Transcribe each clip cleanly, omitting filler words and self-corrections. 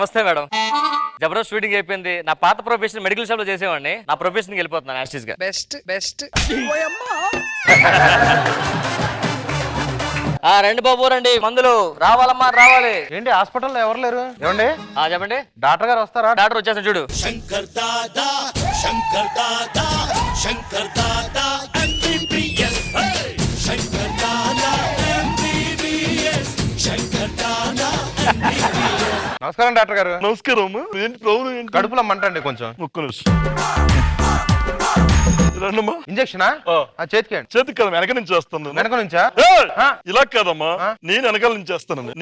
నమస్తే madam. Jabardasth shooting అయిపోయింది. నా పాత ప్రొఫెషన్ మెడికల్ షాప్ లో చేసేవాడిని. నా ప్రొఫెషన్ కి వెళ్ళిపోతున్నాను యాస్టీస్ గా. బెస్ట్ రండి బాబు రండి, మందులు రావాలమ్మా రావాలి. ఏంటి హాస్పిటల్లో ఎవరు లేరు? ఏమండి చెప్పండి. డాక్టర్ గారు వస్తారా? డాక్టర్ వచ్చేసాను చూడు. Shankar Dada Shankar Dada Shankar Dada MBBS Shankar Dada MBBS Shankar Dada MBBS. నమస్కారం డాక్టర్ గారు. నమస్కారం. ఏంటి ప్రాబ్లం ఏంటి? కడుపులో మంటండి కొంచెం. ఒక్క నిమిషం రండమ్మా. ఇంజక్షనా? చేతికి చేతికి కదా, వెనక నుంచి చేస్తాను. వెనక నుంచా? ఇలా కాదమ్మా, నేను వెనకాల నుంచి చేస్తానండి.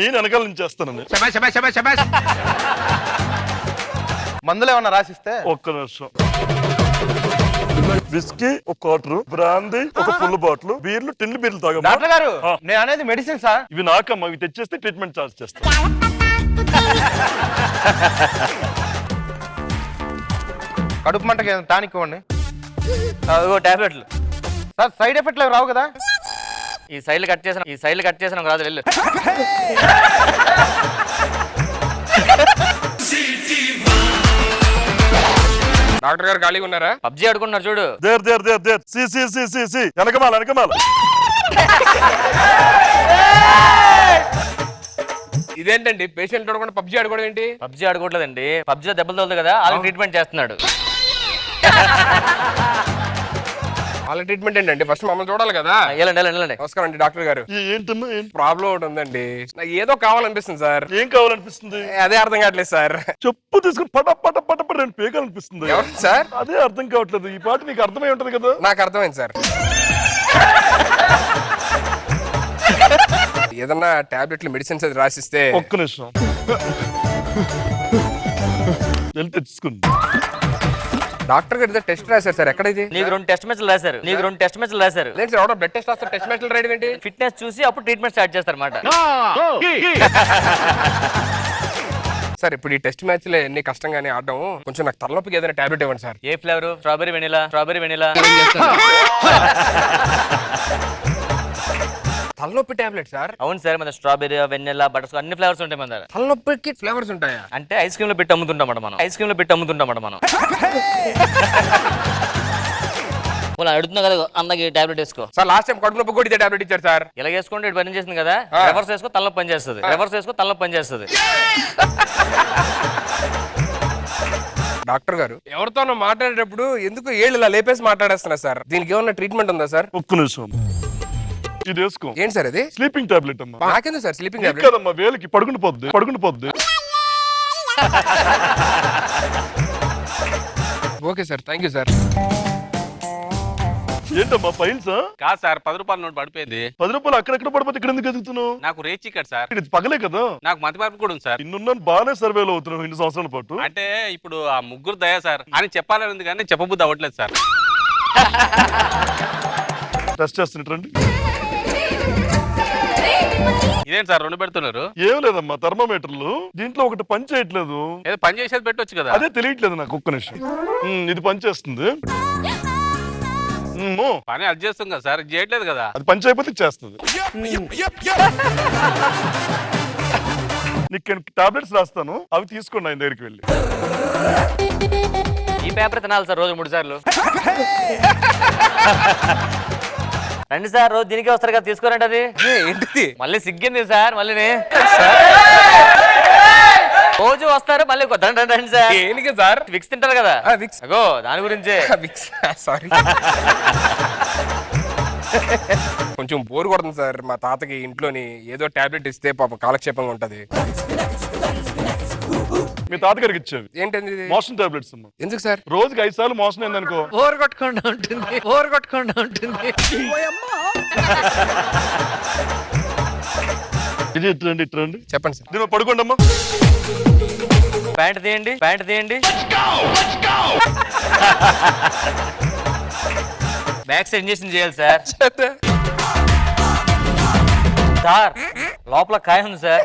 మందులు ఏమన్నా రాసిస్తే? ఒక్క నిమిషం. విస్కీ ఒక క్వార్టర్, బ్రాందీ ఒక ఫుల్ బాటిల్, బీర్లు టిన్లు బీర్లు తాగమ్మా. డాక్టర్ గారు నేను అనేది మెడిసిన్ సార్. ఇవి నాకమ్మా, ఇవి తెచ్చేస్తే ట్రీట్మెంట్ చార్జ్ చేస్తా. కడుపు మంటకి టానిక్ ఇవ్వండి టాబ్లెట్లు. సార్. సైడ్ ఎఫెక్ట్లు రావు కదా? ఈ సైడ్లు కట్ చేసిన రాదు వెళ్ళు. డాక్టర్ గారు ఖాళీగా ఉన్నారా? పబ్జీ ఆడుకున్నారు చూడు. దేర్ సి వెనకమాల. ఇదేంటండి పేషెంట్ ఆడుకుంటే పబ్జీ ఆడుకోవడం ఏంటి? పబ్జీ ఆడుకోవట్లేదండి, పబ్జీలో దెబ్బలు తోలుతుంది కదా, వాళ్ళకి ట్రీట్మెంట్ చేస్తున్నాడు. వాళ్ళ ట్రీట్మెంట్ ఏంటండి? ఫస్ట్ మమ్మల్ని చూడాలి కదా. వెళ్ళండి. నమస్కారం అండి డాక్టర్ గారు. ఏంటమ్మా ఏంటి ప్రాబ్లం ఒకటి ఉందండి. నాకు ఏదో కావాలనిపిస్తుంది సార్. ఏం కావాలనిపిస్తుంది? అదే అర్థం కావట్లేదు సార్. చెప్పు తీసుకుని పట రెండు పేకాలనిపిస్తుంది. ఎవరు సార్? అదే అర్థం కావట్లేదు. ఈ పాట నీకు అర్థమై ఉంటది కదా. నాకు అర్థమైంది సార్. ఏదన్నా టాబ్లెట్లు మెడిసిన్స్ అది రాసిస్తే. ఒక్క నిమిషం వెళ్ళి తెచ్చుకుంది. డాక్టర్ గారు టెస్ట్ రాశారు సార్. ఎక్కడ ఇది? నీకు 2 టెస్ట్ మ్యాచ్లు రాశారు. లేదు సార్, ఎవడో బ్లడ్ టెస్ట్ రాస్తారు, టెస్ట్ మ్యాచ్లు రాయడం ఏంటి? ఫిట్నెస్ చూసి అప్పుడు ట్రీట్మెంట్ స్టార్ట్ చేస్తారు అన్నమాట. సార్ ఇప్పుడు ఈ టెస్ట్ మ్యాచ్ లో ఎన్ని కష్టంగానే ఆడడం, కొంచెం నాకు తలనొప్పికి ఏదైనా టాబ్లెట్ ఇవ్వండి సార్. ఏ ఫ్లేవర్? Strawberry vanilla. తలనొప్పి టాబ్లెట్ సార్? అవును సార్, మన స్ట్రాబెరీ వెనిలా బటర్ అన్ని ఫ్లేవర్స్ ఉంటాయి మన దగ్గర. తలనొప్పికి ఫ్లేవర్స్ ఉంటాయా? అంటే ఐస్ క్రీమ్ లో పెట్టి అమ్ముతుంటాం మనం. అడుగుతున్నా కదా అన్నకి టాబ్లెట్ వేసుకో సార్. లాస్ట్ టైం కడుపు నొప్పి కూడా ఇదే టాబ్లెట్ ఇచ్చారు సార్. ఇలా వేసుకుంటే పని చేసింది కదా. రివర్స్ వేసుకో తలనొప్పి పని చేస్తుంది. డాక్టర్ గారు ఎవరితోనో మాట్లాడేటప్పుడు ఎందుకు ఏళ్ళు ఇలా లేపేసి మాట్లాడేస్తున్నా సార్? దీనికి ఏమన్నా ట్రీట్మెంట్ ఉందా సార్? ఒక్క నిమిషం ఇది వేసుకో. ఏంటి సార్ ఇది? స్లీపింగ్ టాబ్లెట్ అమ్మా. నాకెందుకు సార్ స్లీపింగ్ టాబ్లెట్? కదమ్మా, వేలికి పడుకుని పోద్ది. Okay sir, thank you sir. ఏంటమ్మా ఫైల్సా? కాదు సార్, 10 రూపాయల నోట్ పడిపోయింది. 10 రూపాయలు అక్కడెక్కడ పడిపోతే ఇక్కడ ఎందుకు ఎదుగుతున్నావు? నాకు రేచి ఇక్కడ సార్. ఇది పగలే కదా. నాకు మతి మార్పు కూడా ఉంది సార్. ఇన్నున్నాను బాగానే సర్వేలో అవుతున్నావు 2 సంవత్సరాల పాటు. అంటే ఇప్పుడు ఆ ముగ్గురు దయా సార్ అని చెప్పాలని ఉంది కానీ చెప్పబుద్ధి అవ్వట్లేదు సార్. టెస్ట్ చేస్తున్నట్టు ఇదేంటి సార్ 2 పెడుతున్నారు? ఏం లేదమ్మా, థర్మోమీటర్లు దీంట్లో ఒకటి పని చేయట్లేదు. ఏదో పని చేసేది పెట్టొచ్చు కదా. అదే తెలియట్లేదు నాకు. ఒక్క నిమిషం. ఇది పని చేస్తుంది. పని అది చేస్తుంది కదా సార్, ఇది చేయట్లేదు కదా. అది పని చేయకపోతే చేస్తుంది. నీకు టాబ్లెట్స్ రాస్తాను, అవి తీసుకోండి ఆయన దగ్గరికి వెళ్ళి. ఈ పేపర్ తినాలి సార్ రోజు 3 సార్లు. రండి సార్, రోజు దీనికే వస్తారు కదా, తీసుకోరండి. అది ఏంటిది? మళ్ళీ సిగ్గింది సార్. మళ్ళీ రోజు వస్తారు మళ్ళీ రండి సార్. దేనికి సార్? విక్స్ తింటారు కదా. విక్స్? అగో దాని గురించే. Vicks sorry. కొంచెం బోర్ కొడుతుంది సార్. మా తాతకి ఇంట్లోని ఏదో టాబ్లెట్ ఇస్తే పాప కాలక్షేపంగా ఉంటది. మీ తాతగారికి ఇచ్చేవి. ఏంటండి ఇది? మోషన్ టాబ్లెట్స్ అమ్మా. ఎందుకు సార్? రోజుకి 5 సార్లు మోషన్ అయిందనుకో ఓర్ కొట్టకుండా ఉంటుంది. ఇది ఇట్రండి. చెప్పండి సార్. దీని పడుకోండి అమ్మా. ప్యాంట్ తీయండి. బ్యాక్ సైడ్ ఇంజెక్షన్ చేయాలి సార్. సార్ లోపల కాయ ఉంది సార్.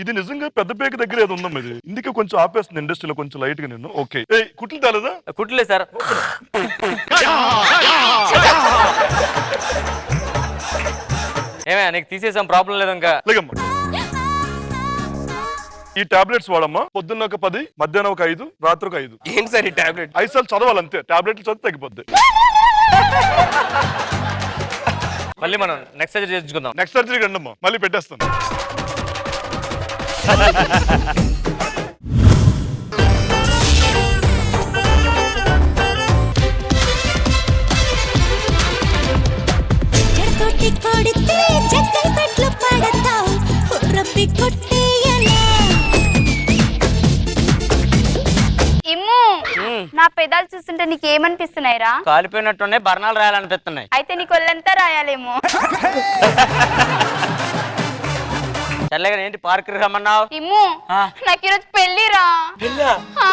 ఇది నిజంగా పెద్ద పేక దగ్గర ఏదో ఉందమ్మా. ఇది ఇందుకే కొంచెం ఆపేస్తుంది ఇండస్ట్రీలో కొంచెం లైట్ గా. నేను ఓకే కుట్లు తేలేదా? కుట్లేదు సార్. ఏమే నీకు తీసేసాం, ప్రాబ్లం లేదు ఇంకా. లేకమ్మా ఈ టాబ్లెట్స్ వాడమ్మా. పొద్దున్న ఒక 10, మధ్యాహ్నం ఒక 5, రాత్రి ఒక 5. ఏంటి సార్ ఈ టాబ్లెట్? 5 సార్లు చదవాలంతే. టాబ్లెట్లు చదివి తగ్గిపోద్ది. మళ్ళీ మనం నెక్స్ట్ సర్జరీ చేయించుకుందాం. నెక్స్ట్ సర్జరీ రండమ్మా, మళ్ళీ పెట్టేస్తాను. చెట్టొట్టి కొడితే చెక్కల పెట్లు పడతావు రబ్బి కొట్టేయలా ఇమ్ము నా పెదాలు చూస్తుంటే నీకేమనిపిస్తున్నాయిరా? కాలిపోయినట్టునే బర్ణాలు రాయాలనిపిస్తున్నాయి. అయితే నీకు ఒళ్ళంతా రాయాలేమో. చల్లగా ఏంటి పార్క్ రమ్మన్నావు? ఇమ్ము నాకు ఈరోజు పెళ్లిరా. ఆ.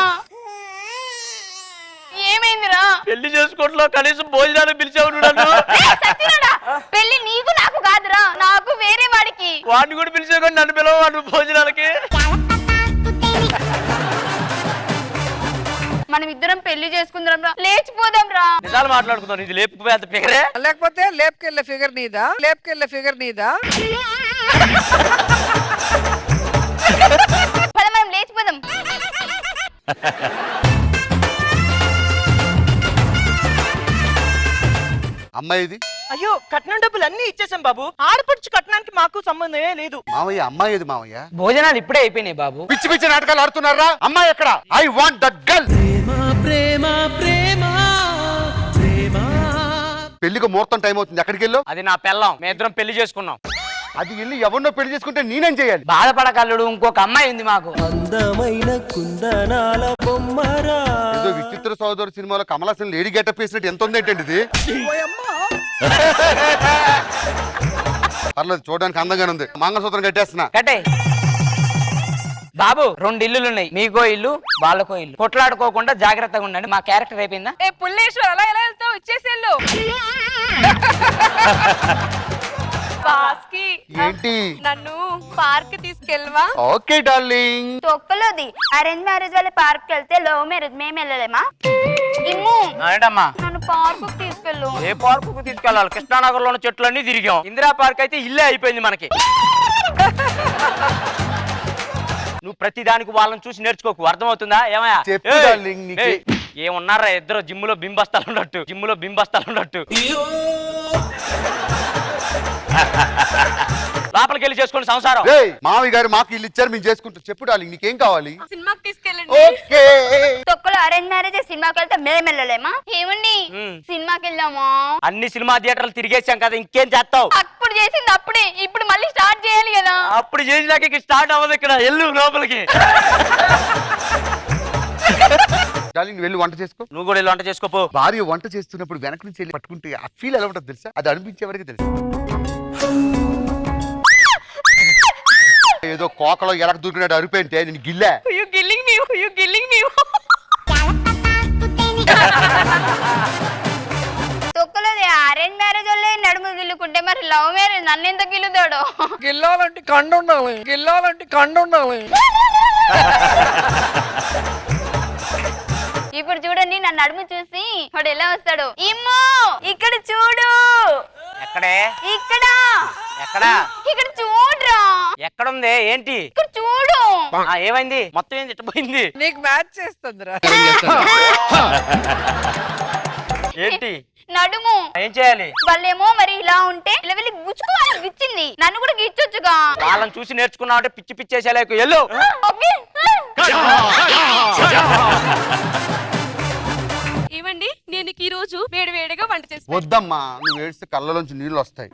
ఏమైందిరా? పెళ్లి చేసుకోవట్లో కనీసం భోజనానికి పిలిచావు నన్ను. ఏయ్, సత్యనాడా, పెళ్లి నీకు నాకు కాదురా, నాకు వేరే వాడికి. వాడిని కూడా పిలిచావు నన్ను పిలవ భోజనాలకి. మనం ఇద్దరం పెళ్లి చేసుకుందాం రా, లేచిపోదాం రా. నిజాలు మాట్లాడుకుందాం. ఇది లేపుకుపోయి అంత ఫిగరే. లేకపోతే లేపుకెళ్ళే ఫిగర్ నీదా? లేపుకెళ్ళే ఫిగర్ నీదా? పద మనం లేచిపోదాం. అమ్మాయిది అయ్యో కట్నం డబ్బులు అన్ని ఇచ్చేసాం బాబు. ఆడపడుచు కట్నానికి మాకు సంబంధమే లేదు. మావయ్య, అమ్మాయిది మావయ్య. భోజనాలు ఇప్పుడే అయిపోయినాయి బాబు. పిచ్చి పిచ్చి నాటకాలు ఆడుతున్నారా? అమ్మాయి ఎక్కడ? I want that girl. పెళ్లికి ముహూర్తం టైం అవుతుంది, ఎక్కడికి వెళ్ళు? అది నా పెళ్ళం, మేము ఇద్దరం పెళ్లి చేసుకున్నాం. అది వెళ్ళి ఎవరినో పెళ్లి చేసుకుంటే నేనేం చేయాలి? బాధపడకల్లుడు, ఇంకొక అమ్మాయి ఉంది మాకు. ఏదో విచిత్ర సోదరు సినిమాలో కమల్ హాసన్ లేడీ గెటప్ వేసినట్టు ఎంత ఉంది ఏంటండి ఇది? పర్లేదు, చూడడానికి అందంగానే ఉంది. మంగళసూత్రం కట్టేస్తున్నా. కట్టే బాబు. 2 ఇల్లులు ఉన్నాయి, మీకో ఇల్లు వాళ్ళకో ఇల్లు. కొట్లాడుకోకుండా జాగ్రత్తగా ఉండండి. మా క్యారెక్టర్ అయిపోయిందా? ఏ పుల్లేశ్వర్ అలా ఎలా వెళ్తావు? ఇచ్చేసేళ్ళు. బాస్కి ఏంటి? నన్ను పార్క్ తీసుకెళ్ళవా? Okay darling. తొక్కలోది. అరేంజ్ మ్యారేజ్ వాళ్ళ పార్క్ వెళ్తే లవ్ మ్యారేజ్ మేము వెళ్ళలేమా? ఇమ్ము ఏంటమ్మా? నన్ను పార్క్ తీసుకెళ్ళు. ఏ పార్కు తీసుకెళ్ళాలి? కృష్ణానగర్ లోని చెట్లన్నీ తిరిగాం. ఇందిరా పార్క్ అయితే ఇల్లే అయిపోయింది మనకి. నువ్వు ప్రతి దానికి వాళ్ళని చూసి నేర్చుకోకు, అర్థమవుతుందా? ఏమయ్యా? చెప్పు డార్లింగ్, నీకు ఏమున్నారా ఇద్దరు జిమ్ములో బింబస్తాలు ఉన్నట్టు. లోపలికి వెళ్ళి చేసుకోండి సంసారం. రేయ్, మావయ్య గారు మాకు ఇల్లు ఇచ్చారు, మేము చేసుకుంటాం. చెప్పు డార్లింగ్, నీకేం కావాలి? సినిమాకి తీసుకెళ్ళండి. ఓకే. తొక్కలో అరేంజ్ మ్యారేజ్ సినిమాకి వెళ్తే మేము వెళ్ళలేమా? ఏమండి సినిమాకి వెళ్దామా? అన్ని సినిమా థియేటర్లు తిరిగేసాం కదా, ఇంకేం చేస్తావు? అప్పుడు చేసింది అప్పుడే, ఇప్పుడు మళ్ళీ స్టార్ట్ చేయాలి కదా. అప్పుడు చేసినాక ఇక స్టార్ట్ అవ్వదు. ఇక్కడ ఎల్లు లోపలికి. డార్లింగ్, వెళ్ళి వంట చేసుకో. నువ్వు కూడా వెళ్ళి వంట చేసుకోపో. భార్య వంట చేస్తున్నప్పుడు వెనక నుంచి వెళ్ళి పట్టుకుంటే ఆ ఫీల్ ఎలా ఉంటుంది తెలుసా? అది అనిపించే వరకు తెలుసు. ఏదో కోకలో ఎలక దూకినట్టు అరిపోయింటే నేను గిల్లా. You killing me. You killing me. తొక్కలోది. అరేంజ్ మ్యారేజ్ వాళ్ళే నడుము గిల్లుకుంటే మరి లవ్ మ్యారేజ్ నన్ను ఎంత గిల్లుతాడు? గిల్లాలంటే కండు ఉండాలి. ఇప్పుడు చూడండి, నా నడుము చూసి వాడు ఎలా వస్తాడు. ఇమ్మో ఇక్కడ చూడు. ఎక్కడే? ఇక్కడ ఎక్కడ? ఇక్కడ చూడరా. ఎక్కడుంది? ఏంటి? ఇక్కడ చూడు. ఏమైంది? మొత్తం ఏంది ఇట్టపోయింది? నీకు మ్యాచ్ చేస్తుందిరా. ఏంటి నడుము? ఏం చేయాలి? వాళ్ళేమో మరి ఇలా ఉంటే ఇలా వెళ్ళి గుచ్చుకోవాలి. గిచ్చింది, నన్ను కూడా గిచ్చొచ్చుగా. వాళ్ళని చూసి నేర్చుకున్నావు అంటే పిచ్చి పిచ్చేసేలేకు. ఎల్లు. ఓకే. ఏమండి, నేను ఈ రోజు వేడివేడిగా వంట చేస్తాను. వద్దమ్మా, నువ్వు ఏడిస్తే కళ్ళలోంచి నీళ్ళు వస్తాయి.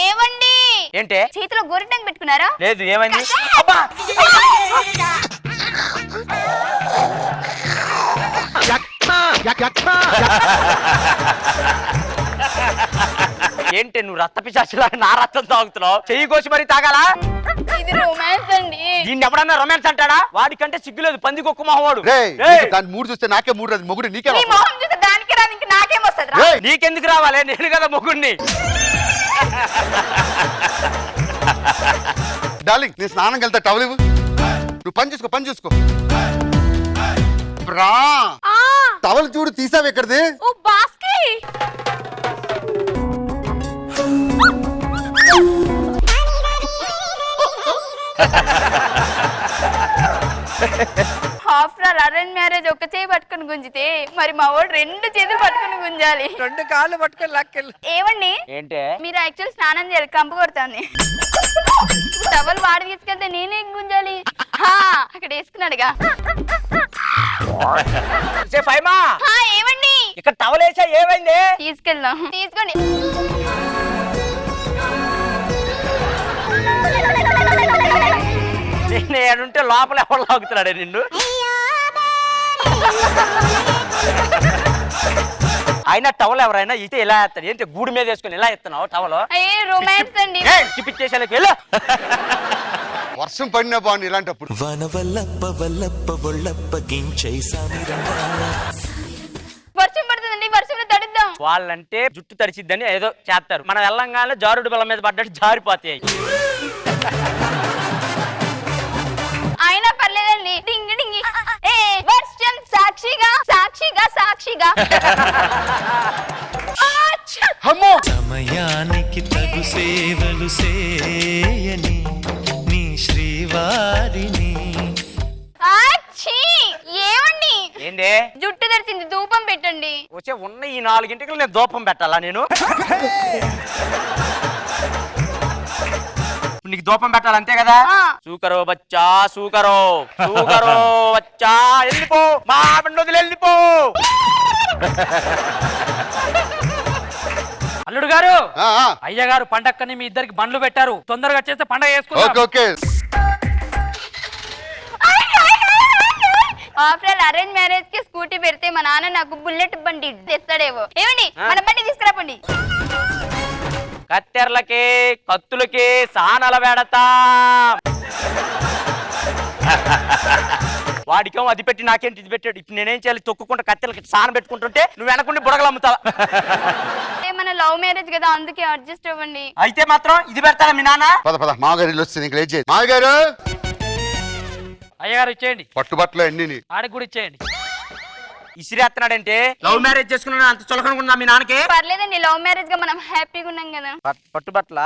ఏమండి? ఏంటే? చేతిలో గొరిటం పెట్టుకున్నారా? లేదు. ఏమైంది? ఏంటి నువ్వు రక్త పిశాచిలా నా రక్తం తాగుతున్నావు? చెయ్యి కోసి మరి తాగాలా? ఇది రొమాన్స్ అండి. దీన్ని ఎవడన్నా రొమాన్స్ అంటాడా? వాడికంటే సిగ్గులేదు, పంది కుక్క మొహవాడు. రేయ్, దాని మూడు చూస్తే నాకే మూడు రాదు, మొగుడు నీకే నీ మొహం చూస్తే దానికి రాదు, ఇంక నాకేం వస్తుంది? రేయ్, నీకెందుకు రావాలి? నేను కదా మొగుడిని. డార్లింగ్, నేను స్నానంకి వెళ్తా, టవల్ ఇవ్వు. నువ్వు పని చూసుకో. బ్రా. టవల్ చూడు తీసావు ఎక్కడిది? ఓ బాస్కి. ఆఫ్టర్ ఆల్ అరేంజ్ మ్యారేజ్ ఒక చేయి పట్టుకుని గుంజితే మరి మా వాడు 2 చేతులు పట్టుకుని గుంజాలి. 2 కాళ్ళు పట్టుకొని లాక్కెళ్ళు. ఏమండి ఏంటే మీరు యాక్చువల్ స్నానం చేయాలి, కంపు కొడుతుంది. టవల్ వాడి తీసుకెళ్తే నేనేం గుంజాలి? అక్కడ వేసుకున్నాడుగా. ఏమండి ఇక్కడ టవల్ వేసా ఏమైంది? తీసుకెళ్దాం. తీసుకోండి. నేనుంటే లోపల ఎవరు లాగుతున్నాడే నిన్ను? అయినా టవల్ ఎవరైనా ఇస్తే ఇలా ఎత్తాడు. ఏంటి గూడు మీద వేసుకుని ఇలా ఎత్తున్నావు టవల్? రొమాన్స్ అండి. చూపించేసానికి వెళ్ళు. వర్షం పడినా బాగుంది ఇలాంటప్పుడు. వన వల్లప్ప వల్లప్ప వల్లప్ప గించై సామిరంగా. వర్షం పడుతుందండి, వర్షంలో తడుద్దాం. వాళ్ళంటే జుట్టు తడిచిద్దని ఏదో చేస్తారు. మనం వెళ్ళంగానే జారుడు బల్ల మీద పడ్డట్టు జారిపోతాయి. అయినా పర్లేదండి. డింగి డింగి. వర్షం సాక్షిగా సాక్షిగా సాక్షిగా. అమ్మో సమయానికి తగు సేవలు సేయని నీ శ్రీవారిని. ఏమండి ఏంటి జుట్టు తెరిచింది, ధూపం పెట్టండి. వచ్చే ఉన్న ఈ 4 గంటలకు నేను దూపం పెట్టాలా నేను? నీకు దూపం పెట్టాలి అంతే కదా? సూకరో బచ్చా సూకరో సూకరో బచ్చా. వెళ్ళిపో మా వదిలి వెళ్ళిపో. అల్లుడు గారు, ఆ, ఆ. అయ్య గారు పండక్కని మీ ఇద్దరికి బండ్లు పెట్టారు. తొందరగా చేస్తే పండగ చేసుకుందాం. Okay okay. After all arrange marriage కి స్కూటీ పెడితే మా నాన్న నాకు బుల్లెట్ బండి తెస్తాడేమో. ఏమండి మన బండి తీసుకురాపండి. కత్తెరలకి కత్తులకి సానల పెడతా. వాడికేమో అది పెట్టి నాకేంటి ఇది పెట్టాడు. ఇప్పుడు నేనేం చేయాలి? తొక్కుకుంటా కత్తెరలకి సాన పెట్టుకుంటుంటే నువ్వు వెనకుండి బుడగలు అమ్ముతావా? మన లవ్ మ్యారేజ్ కదా, అందుకే అడ్జస్ట్ అవ్వండి. అయితే మాత్రం ఇది పెడతారా మీ నాన్న? పద పద మామగారు ఇల్లు వస్తుంది, ఇంక లేట్ చేయి. మామగారు అయ్యగారు ఇచ్చేయండి. పట్టుబట్టలు అన్ని ఆడికి కూడా ఇచ్చేయండి. ఇసిరేస్తున్నాడంటే లవ్ మ్యారేజ్ చేసుకున్నా అంత చులకనుకున్నా మీ నాన్నకి? పర్లేదండి, లవ్ మ్యారేజ్ గా మనం హ్యాపీగా ఉన్నాం కదా. పట్టుబట్ల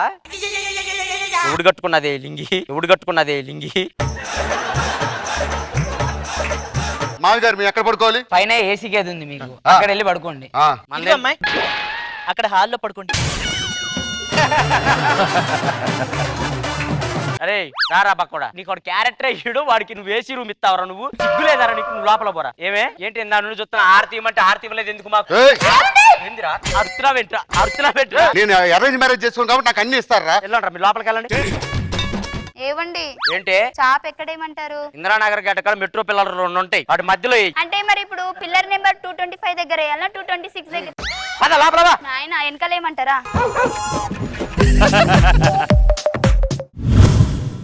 ఎవడు కట్టుకున్నదే లింగి? ఎవడు కట్టుకున్నదే లింగి? మామగారు మీరు ఎక్కడ పడుకోవాలి? పైన ఏసీ గది ఉంది మీకు, అక్కడ వెళ్ళి పడుకోండి. అమ్మాయి అక్కడ హాల్లో పడుకోండి. అరే రారా బక్కడా, నీకు వాడు క్యారెక్టర్ అయ్యాడు. వాడికి నువ్వు ఏసీ రూమ్ ఇస్తావరా? నువ్వు సిగ్గులేదారా నీకు? నువ్వు లోపల పోరా. ఏమే ఏంటి ఇందా నుండి చూస్తున్నా ఆరతి ఇవ్వమంటే ఆరతి ఇవ్వలేదు ఎందుకు మాకు? ఏయ్! ఏందిరా అరుతున్నా వెంట్రా? నేను అరేంజ్ మ్యారేజ్ చేసుకోను కాబట్టి నాకు అన్ని ఇస్తారా? వెళ్ళండి మీరు లోపలికి వెళ్ళండి. ఏవండి ఏంటి చాప్ ఎక్కడేమంటారు? ఇందిరానగర్ గడ్డ కాడ మెట్రో పిల్లలు 2 ఉంటాయి, వాటి మధ్యలో అంటే మరి ఇప్పుడు పిల్లర్ నెంబర్ 225 దగ్గర వేయాలా 226 దగ్గర? లోపల నాయన వెనకాల ఏమంటారా?